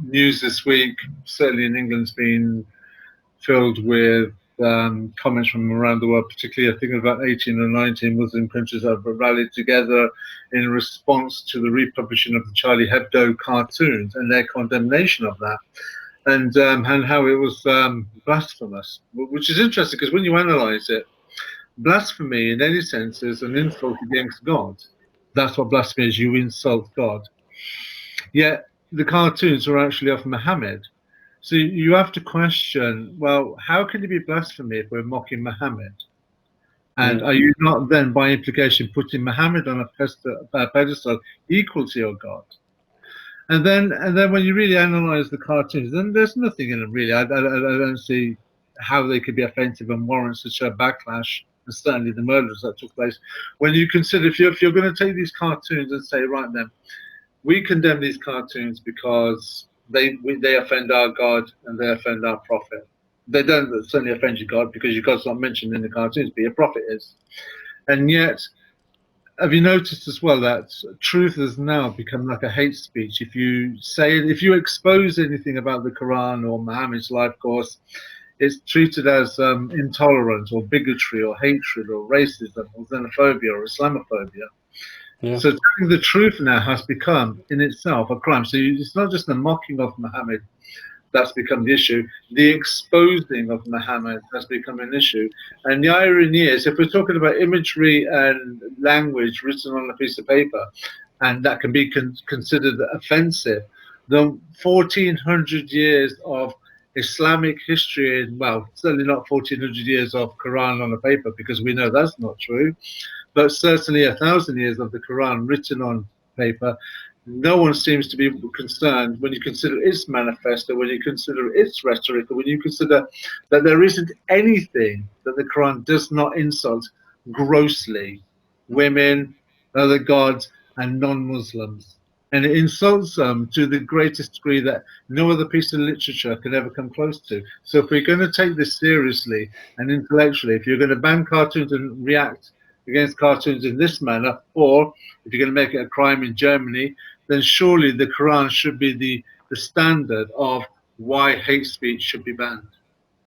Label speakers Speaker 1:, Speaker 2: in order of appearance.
Speaker 1: news this week, certainly in England, has been filled with comments from around the world, particularly I think about 18 or 19 Muslim countries have rallied together in response to the republishing of the Charlie Hebdo cartoons and their condemnation of that, and how it was blasphemous, which is interesting because when you analyse it, blasphemy in any sense is an insult against God. That's what blasphemy is, you insult God. Yet the cartoons are actually of Muhammad. So you have to question, well, how can it be blasphemy if we're mocking Muhammad? And are you not then, by implication, putting Muhammad on a pedestal equal to your God? And then when you really analyze the cartoons, then there's nothing in them really. I don't see how they could be offensive and warrant such a backlash, and certainly the murders that took place. When you consider, if you're going to take these cartoons and say, right then, we condemn these cartoons because they offend our God and they offend our prophet. They don't certainly offend your God because your God's not mentioned in the cartoons, but your prophet is. And yet, have you noticed as well that truth has now become like a hate speech? If you expose anything about the Quran or Muhammad's life course, it's treated as intolerance or bigotry or hatred or racism or xenophobia or Islamophobia.
Speaker 2: Yeah.
Speaker 1: So telling the truth now has become in itself a crime. So it's not just the mocking of Muhammad that's become the issue. The exposing of Muhammad has become an issue. And the irony is, if we're talking about imagery and language written on a piece of paper, and that can be considered offensive, the 1400 years of Islamic history, and well, certainly not 1400 years of Quran on a paper, because we know that's not true, but certainly 1,000 years of the Quran written on paper, no one seems to be concerned when you consider its manifesto, when you consider its rhetoric, or when you consider that there isn't anything that the Quran does not insult grossly women, other gods, and non-Muslims. And it insults them to the greatest degree that no other piece of literature can ever come close to. So if we're going to take this seriously and intellectually, if you're going to ban cartoons and react against cartoons in this manner, or if you're going to make it a crime in Germany, then surely the Quran should be the standard of why hate speech should be banned.